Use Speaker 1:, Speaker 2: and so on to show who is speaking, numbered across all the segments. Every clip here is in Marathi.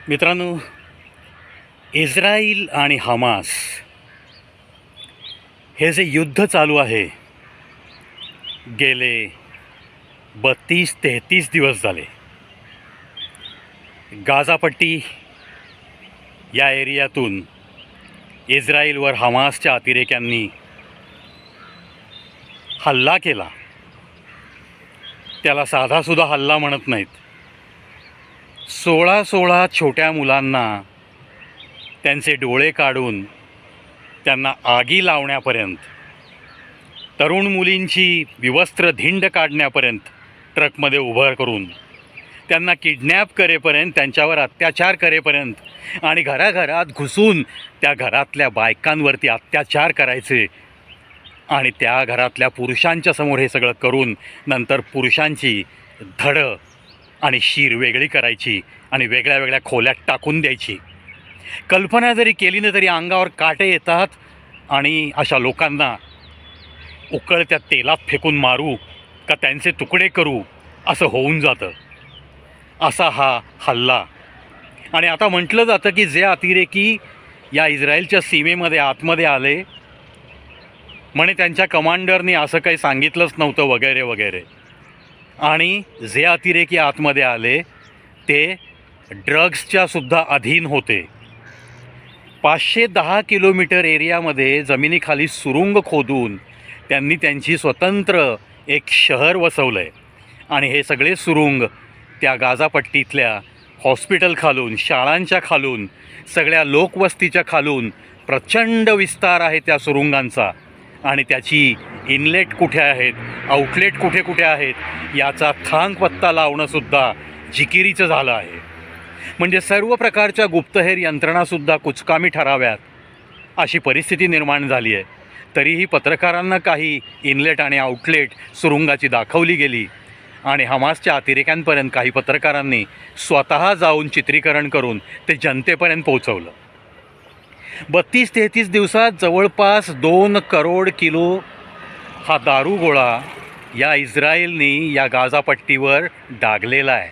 Speaker 1: मित्रांनो, इस्राईल आणि हमास हे जे युद्ध चालू आहे गेले 32-33 दिवस झाले. गाझापट्टी या एरियातून इस्राईलवर हमासच्या अतिरेक्यांनी हल्ला केला. त्याला साधासुद्धा हल्ला म्हणत नाहीत. 16 छोट्या मुलांना त्यांचे डोळे काढून त्यांना आगी लावण्यापर्यंत, तरुण मुलींची विवस्त्र धिंड काढण्यापर्यंत, ट्रकमध्ये उभं करून त्यांना किडनॅप करेपर्यंत, त्यांच्यावर अत्याचार करेपर्यंत आणि घराघरात घुसून त्या घरातल्या बायकांवरती अत्याचार करायचे आणि त्या घरातल्या पुरुषांच्या समोर हे सगळं करून नंतर पुरुषांची धडं आणि शीर वेगळी करायची आणि वेगळ्या वेगळ्या खोल्यात टाकून द्यायची. कल्पना जरी केली ना तरी अंगावर काटे येतात. आणि अशा लोकांना उकळत्या तेलात फेकून मारू का त्यांचे तुकडे करू असं होऊन जातं. असा हा हल्ला. आणि आता म्हटलं जातं की जे अतिरेकी या इस्रायलच्या सीमेमध्ये आतमध्ये आले म्हणे त्यांच्या कमांडरनी असं काही सांगितलंच नव्हतं वगैरे वगैरे. आणि जे अतिरेकी आतमध्ये आले ते ड्रग्सच्या सुद्धा अधीन होते. 510 किलोमीटर एरियामध्ये जमिनीखाली सुरुंग खोदून त्यांनी त्यांची स्वतंत्र एक शहर वसवलं आहे. आणि हे सगळे सुरुंग त्या गाझापट्टीतल्या हॉस्पिटल खालून, शाळांच्या खालून, सगळ्या लोकवस्तीच्या खालून प्रचंड विस्तार आहे त्या सुरुंगांचा. आणि त्याची इनलेट कुठे आहेत, आउटलेट कुठे कुठे आहेत याचा थांगपत्ता लावणंसुद्धा जिकिरीचं झालं आहे. म्हणजे सर्व प्रकारच्या गुप्तहेर यंत्रणासुद्धा कुचकामी ठराव्यात अशी परिस्थिती निर्माण झाली आहे. तरीही पत्रकारांना काही इनलेट आणि आउटलेट सुरुंगाची दाखवली गेली आणि हमासच्या अतिरेक्यांपर्यंत काही पत्रकारांनी स्वतः जाऊन चित्रीकरण करून ते जनतेपर्यंत पोहोचवलं. 32-33 दिवसात जवळपास 2 करोड किलो हा दारूगोळा या इस्रायलनी या गाझापट्टीवर डागलेला आहे.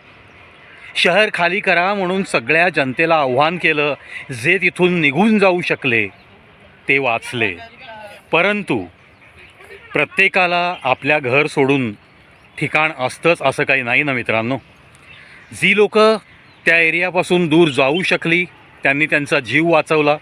Speaker 1: शहर खाली करा म्हणून सगळ्या जनतेला आव्हान केलं. जे तिथून निघून जाऊ शकले ते वाचले. परंतु प्रत्येकाला आपल्या घर सोडून ठिकाण असतंच असं काही नाही ना मित्रांनो. जी लोकं त्या एरियापासून दूर जाऊ शकली त्यांनी त्यांचा जीव वाचवला.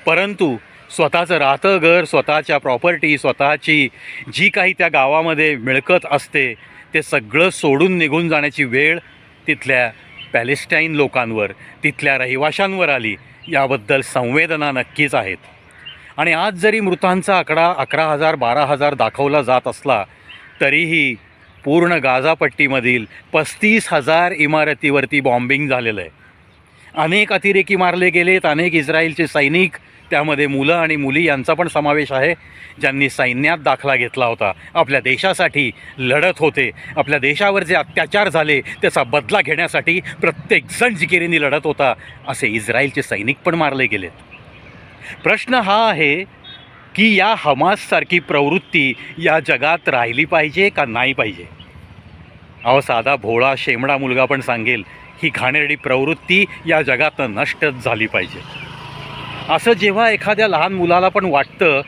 Speaker 1: परंतु स्वतःचं राहतं घर, स्वतःच्या प्रॉपर्टी, स्वतःची जी काही त्या गावामध्ये मिळकत असते ते सगळं सोडून निघून जाण्याची वेळ तिथल्या पॅलेस्टाईन लोकांवर, तिथल्या रहिवाशांवर आली. याबद्दल संवेदना नक्कीच आहेत. आणि आज जरी मृतांचा आकडा 11,000 12,000 दाखवला जात असला तरीही पूर्ण गाझापट्टीमधील 35,000 इमारतीवरती बॉम्बिंग झालेलं आहे. अनेक अतिरेकी मारले गेलेत. अनेक इस्रायलचे सैनिक, त्यामध्ये मुलं आणि मुली यांचा पण समावेश आहे, ज्यांनी सैन्यात दाखला घेतला होता, आपल्या देशासाठी लढत होते. आपल्या देशावर जे अत्याचार झाले त्याचा बदला घेण्यासाठी प्रत्येकजण जिकिरीने लढत होता. असे इस्रायलचे सैनिक पण मारले गेलेत. प्रश्न हा आहे की या हमाससारखी प्रवृत्ती या जगात राहिली पाहिजे का नाही पाहिजे. अहो, साधा भोळा शेमडा मुलगा पण सांगेल ही घाणेरडी प्रवृत्ती या जगात नष्टच झाली पाहिजे. असं जेव्हा एखाद्या लहान मुलाला पण वाटतं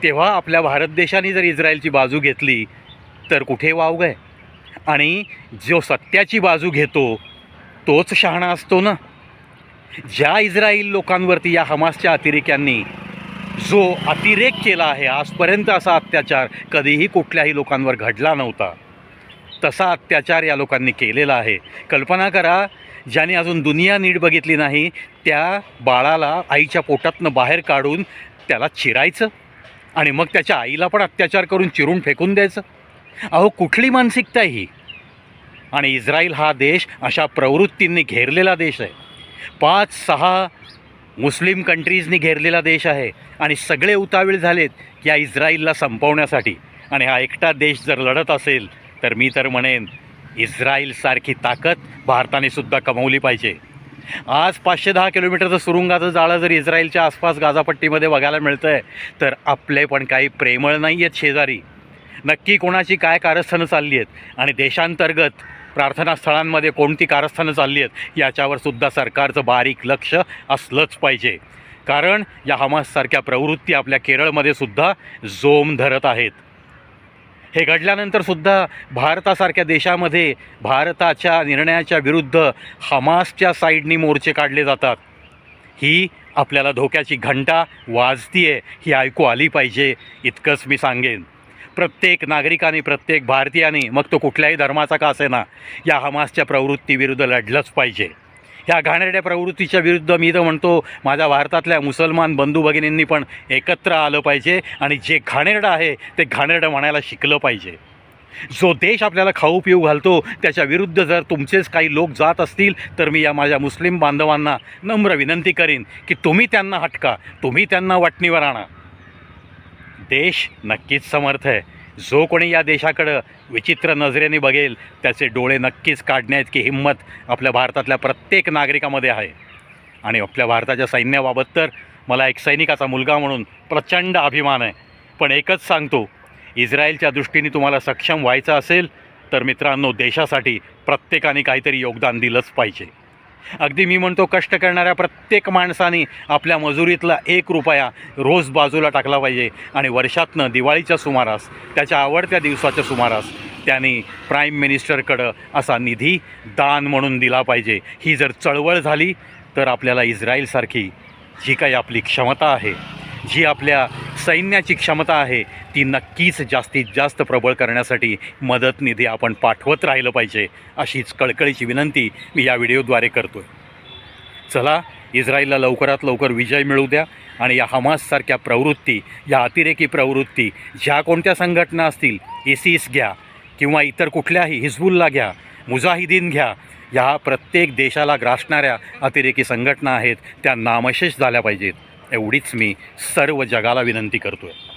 Speaker 1: तेव्हा आपल्या भारत देशाने जर इस्रायलची बाजू घेतली तर कुठे वावग आहे. आणि जो सत्याची बाजू घेतो तोच शहाणा असतो ना. ज्या इस्रायल लोकांवरती या हमासच्या अतिरेक्यांनी जो अतिरेक केला आहे, आजपर्यंत असा अत्याचार कधीही कुठल्याही लोकांवर घडला नव्हता, तसा अत्याचार या लोकांनी केलेला आहे. कल्पना करा, ज्याने अजून दुनिया नीट बघितली नाही त्या बाळाला आईच्या पोटातनं बाहेर काढून त्याला चिरायचं आणि मग त्याच्या आईला पण अत्याचार करून चिरून फेकून द्यायचं. अहो, कुठली मानसिकता ही. आणि इस्रायल हा देश अशा प्रवृत्तींनी घेरलेला देश आहे. 5-6 मुस्लिम कंट्रीजनी घेरलेला देश आहे आणि सगळे उतावीळ झालेत या इस्रायलला संपवण्यासाठी. आणि हा एकटा देश जर लढत असेल तर मी तर म्हणेन इस्रायलसारखी ताकद भारताने सुद्धा कमवली पाहिजे. आज 510 किलोमीटरचं सुरुंगाचं जाळं जर इस्रायलच्या आसपास गाझापट्टीमध्ये बघायला मिळतं आहे तर आपले पण काही प्रेमळ नाही आहेत शेजारी. नक्की कोणाची काय कारस्थानं चालली आहेत. आणि देशांतर्गत प्रार्थनास्थळांमध्ये कोणती कारस्थानं चालली आहेत याच्यावर सुद्धा सरकारचं बारीक लक्ष असलंच पाहिजे. कारण या हमाससारख्या प्रवृत्ती आपल्या केरळमध्ये सुद्धा जोम धरत आहेत. हे घडल्यानंतर सुद्धा भारतासारख्या देशामध्ये भारताच्या निर्णयाच्या विरुद्ध हमासच्या साईडनी मोर्चे काढले जातात. ही आपल्याला धोक्याची घंटा वाजतीये ही ऐकू आली पाहिजे, इतकंच मी सांगेन. प्रत्येक नागरिकाने, प्रत्येक भारतीयाने, मग तो कुठल्याही धर्माचा का असेना, या हमासच्या प्रवृत्तीविरुद्ध लढलंच पाहिजे. ह्या घाणेरड्या प्रवृत्तीच्या विरुद्ध मी तर म्हणतो माझ्या भारतातल्या मुसलमान बंधू भगिनींनी पण एकत्र आलं पाहिजे आणि जे घाणेरडं आहे ते घाणेरडं म्हणायला शिकलं पाहिजे. जो देश आपल्याला खाऊ पिऊ घालतो त्याच्या विरुद्ध जर तुमचेच काही लोक जात असतील तर मी या माझ्या मुस्लिम बांधवांना नम्र विनंती करीन की तुम्ही त्यांना हटका, तुम्ही त्यांना वाटणीवर आणा. देश नक्कीच समर्थ आहे. जो कोणी या देशाकडं विचित्र नजरेने बघेल त्याचे डोळे नक्कीच काढण्याइतकी हिंमत आपल्या भारतातल्या प्रत्येक नागरिकामध्ये आहे. आणि आपल्या भारताच्या सैन्याबाबत तर मला एक सैनिकाचा मुलगा म्हणून प्रचंड अभिमान आहे. पण एकच सांगतो, इस्रायलच्या दृष्टीने तुम्हाला सक्षम व्हायचं असेल तर मित्रांनो, देशासाठी प्रत्येकाने काहीतरी योगदान दिलंच पाहिजे. अगदी मी म्हणतो कष्ट करणाऱ्या प्रत्येक माणसाने आपल्या मजुरीतला 1 रुपया रोज बाजूला टाकला पाहिजे आणि वर्षातनं दिवाळीच्या सुमारास, त्याच्या आवडत्या दिवसाच्या सुमारास त्यांनी प्राईम मिनिस्टरकडं असा निधी दान म्हणून दिला पाहिजे. ही जर चळवळ झाली तर आपल्याला इस्रायलसारखी जी काही आपली क्षमता आहे, जी आपल्या सैन्याची क्षमता आहे ती नक्कीच जास्तीत जास्त प्रबळ करण्यासाठी मदत निधी आपण पाठवत राहिलं पाहिजे, अशीच कळकळीची विनंती मी या व्हिडिओद्वारे करतो आहे. चला, इस्रायलला लवकरात लवकर विजय मिळू द्या आणि या हमाससारख्या प्रवृत्ती, या अतिरेकी प्रवृत्ती, ज्या कोणत्या संघटना असतील, ISIS घ्या किंवा इतर कुठल्याही, हिजबुल्ला घ्या, मुजाहिदीन घ्या, ह्या प्रत्येक देशाला ग्रासणाऱ्या अतिरेकी संघटना आहेत त्या नामशेष झाल्या पाहिजेत, एवढीच मी सर्व जगाला विनंती करतो आहे.